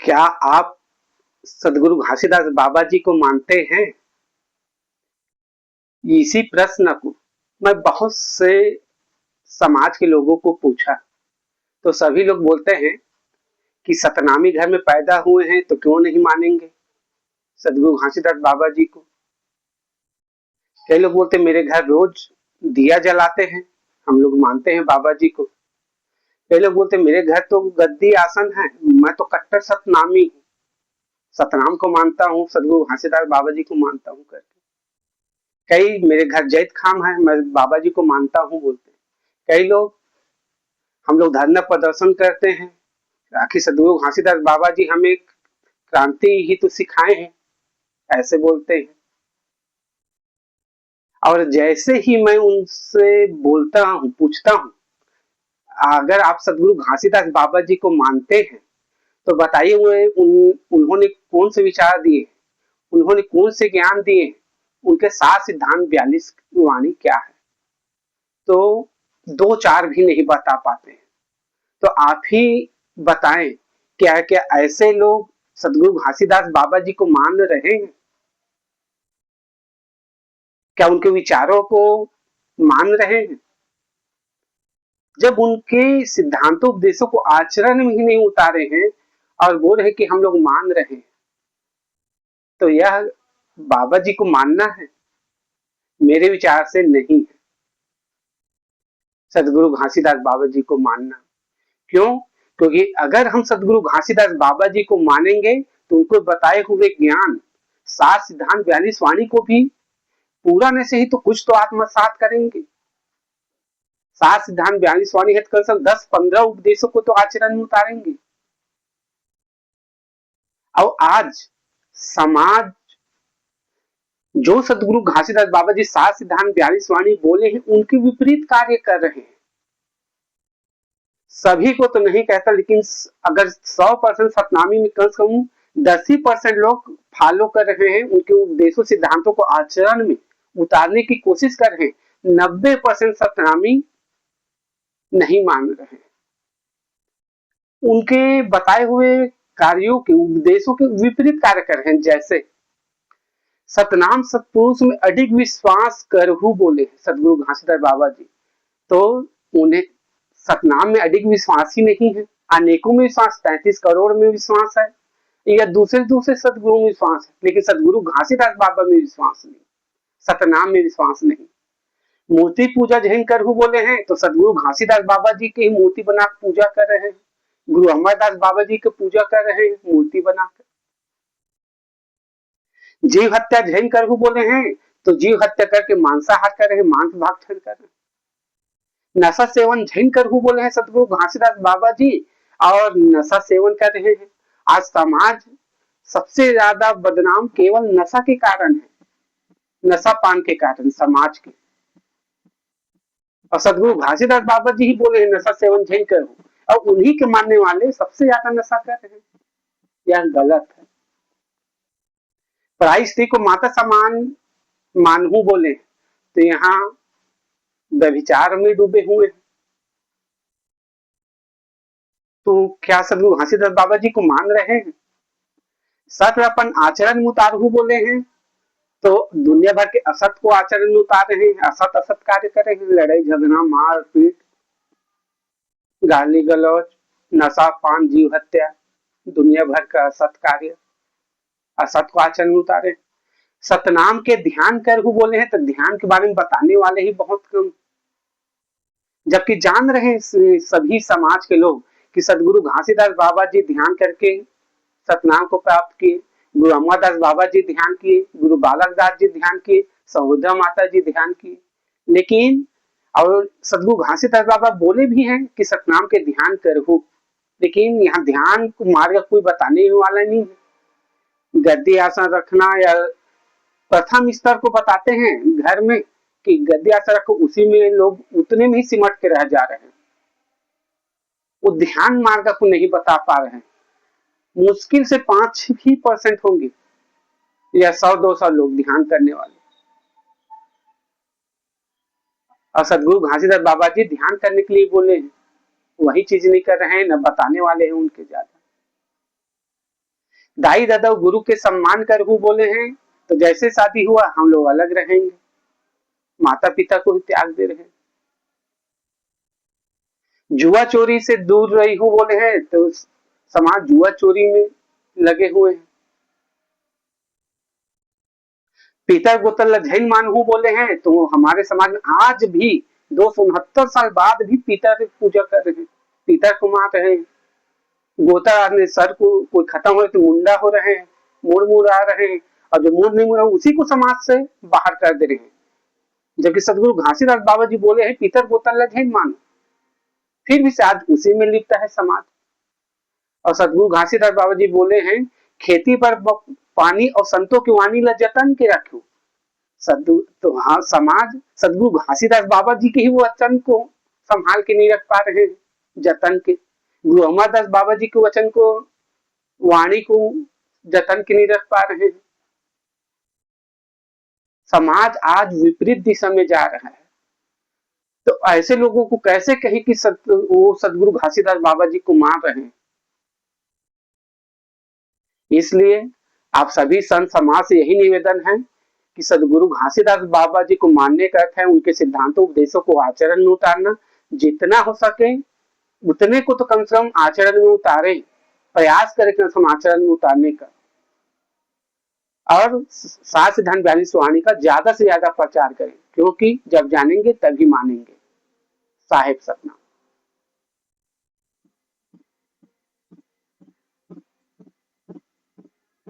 क्या आप सदगुरु घासीदास बाबा जी को मानते हैं? इसी प्रश्न को मैं बहुत से समाज के लोगों को पूछा तो सभी लोग बोलते हैं कि सतनामी घर में पैदा हुए हैं तो क्यों नहीं मानेंगे सदगुरु घासीदास बाबा जी को। कई लोग बोलते हैं मेरे घर रोज दिया जलाते हैं, हम लोग मानते हैं बाबा जी को। कई लोग बोलते हैं मेरे घर तो गद्दी आसन है, मैं तो कट्टर सतनामी हूँ, सतनाम को मानता हूँ, सदगुरु घासीदास बाबा जी को मानता हूँ करके। कई मेरे घर जैत खाम है, मैं बाबा जी को मानता हूँ बोलते हैं। कई लोग हम लोग धरना प्रदर्शन करते हैं, आखिर सदगुरु घासीदास बाबा जी हमें क्रांति ही तो सिखाए हैं, ऐसे बोलते हैं। और जैसे ही मैं उनसे बोलता हूँ, पूछता हूँ, अगर आप सदगुरु घासीदास बाबा जी को मानते हैं तो बताइए उन्होंने कौन से विचार दिए, उन्होंने कौन से ज्ञान दिए, उनके 7 सिद्धांत 42 वाणी क्या है? तो 2-4 भी नहीं बता पाते हैं। तो आप ही बताएं, क्या क्या ऐसे लोग सदगुरु घासीदास बाबा जी को मान रहे हैं? क्या उनके विचारों को मान रहे हैं? जब उनके सिद्धांतों उपदेशों को आचरण में ही नहीं उतारे हैं और बोल रहे कि हम लोग मान रहे हैं, तो यह बाबा जी को मानना है? मेरे विचार से नहीं है सदगुरु घासीदास बाबा जी को मानना। क्यों? क्योंकि अगर हम सदगुरु घासीदास बाबा जी को मानेंगे तो उनको बताए हुए ज्ञान 7 सिद्धांत 42 वाणी को भी पूरा नहीं सही तो कुछ तो आत्मसात करेंगे। 7 सिद्धांत 42 वाणी है, कल से 10-15 उपदेशों को तो आचरण में उतारेंगे। और आज समाज जो सदगुरु घासीदास बाबा जी 7 सिद्धांत 42 वाणी बोले हैं उनके विपरीत कार्य कर रहे हैं। सभी को तो नहीं कहता, लेकिन अगर 100% सतनामी में कम से कम 10% लोग फॉलो कर रहे हैं, उनके उपदेशों सिद्धांतों को आचरण में उतारने की कोशिश कर रहे हैं। 90% सतनामी नहीं मान रहे हैं, उनके बताए हुए कार्यों के उपदेशों के विपरीत कार्य कर रहे हैं। जैसे सतनाम सतपुरुष में अडिग विश्वास करहु बोले सदगुरु घासीदास बाबा जी, तो उन्हें सतनाम में अडिग विश्वास ही नहीं है। अनेकों में विश्वास, 33 करोड़ में विश्वास है, या दूसरे सदगुरु में विश्वास है, लेकिन सदगुरु घासीदास बाबा में विश्वास नहीं, सतनाम में विश्वास नहीं। मूर्ति पूजा जैन करहु बोले हैं तो सदगुरु घासीदास बाबा जी की मूर्ति बना पूजा कर रहे हैं, गुरु अमरदास बाबा जी की पूजा कर रहे हैं मूर्ति बनाकर। जीव हत्या जैन करहु बोले हैं तो जीव हत्या करके मांसाहार कर रहे हैं, मांस भाग कर रहे हैं। नशा सेवन जैन करहु बोले हैं सदगुरु घासीदास बाबा जी, और नशा सेवन कर रहे हैं। आज समाज सबसे ज्यादा बदनाम केवल नशा के कारण है, नशा पान के कारण समाज के। और सदगुरु घासीदास बाबा जी ही बोले हैं नशा सेवन जैन करो, और उन्हीं के मानने वाले सबसे ज्यादा नशा कर रहे हैं। यह गलत है। पराई स्त्री को माता समान मानहू बोले तो यहाँ व्यभिचार में डूबे हुए हैं। तो क्या सदगुरु घासीदास बाबा जी को मान रहे हैं? सत्य अपन आचरण में उतारू बोले हैं तो दुनिया भर के असत को आचरण में उतार रहे हैं, असत असत कार्य कर रहे हैं, लड़ाई झगड़ा मारपीट गाली गलौज नशा पान जीव हत्या, दुनिया भर का असत कार्य, असत को आचरण में उतारे। सतनाम के ध्यान कर बोले हैं तो ध्यान के बारे में बताने वाले ही बहुत कम, जबकि जान रहे हैं सभी समाज के लोग कि सदगुरु घासीदास बाबा जी ध्यान करके सतनाम को प्राप्त किए, गुरु अमरदास बाबा जी ध्यान किए, गुरु बालक दास जी ध्यान किए, सहोदरा माता जी ध्यान किए। लेकिन और सदगुरु घासीदास बाबा बोले भी हैं कि सतनाम के ध्यान करहु, लेकिन यहाँ ध्यान को मार्ग कोई बताने वाला नहीं है। गद्दी आसन रखना या प्रथम स्तर को बताते हैं घर में कि गद्दी आसन रखो, उसी में लोग उतने में ही सिमट के रह जा रहे हैं। वो ध्यान मार्ग को नहीं बता पा रहे हैं। मुश्किल से 5% होंगे या 100-200 लोग ध्यान करने वाले, और सदगुरु घासीदास बाबा जी ध्यान करने के लिए बोले हैं, वही चीज नहीं कर रहे हैं, न बताने वाले हैं उनके ज्यादा। दाई दादा गुरु के सम्मान कर हूँ बोले हैं, तो जैसे शादी हुआ हम लोग अलग रहेंगे, माता पिता को ही त्याग दे रहे हैं। जुआ चोरी से दूर रही हूँ बोले हैं, तो समाज जुआ चोरी में लगे हुए हैं। पिता बोतल झैन मान हूँ बोले हैं, तो हमारे समाज में आज भी 269 साल बाद भी पिता की पूजा कर रहे हैं, पिता को मार रहे हैं। गोता ने सर को कोई खत्म हो तो मुंडा हो रहे हैं, मुड़ मुड़ आ रहे हैं, और जो मुड़ नहीं मुड़ा उसी को समाज से बाहर कर दे रहे हैं। जबकि सदगुरु घासीदास बाबा जी बोले हैं पितर बोतल झैन मानो, फिर भी शायद उसी में लिप्त है समाज। और सदगुरु घासीदास बाबा जी बोले हैं खेती पर पानी और संतों की वाणी ला जतन के रखो। सदगुरु तो हाँ, समाज सदगुरु घासीदास बाबा जी के ही वो वचन को संभाल के नहीं रख पा रहे हैं, जतन के। गुरु अमरदास बाबा जी के वचन को, वाणी को जतन के नहीं रख पा रहे हैं। समाज आज विपरीत दिशा में जा रहा है, तो ऐसे लोगों को कैसे कहें कि वो सदगुरु घासीदास बाबा जी को मान रहे हैं। इसलिए आप सभी संत समाज से यही निवेदन है कि सदगुरु घासीदास बाबा जी को मानने का अर्थ है उनके सिद्धांतों उपदेशों को आचरण में उतारना। जितना हो सके उतने को तो कम से कम आचरण में उतारे, प्रयास करें कम से कम आचरण में उतारने का, और सात सिद्धांत 42 वाणी का ज्यादा से ज्यादा प्रचार करें, क्योंकि जब जानेंगे तभी मानेंगे। साहेब सतना।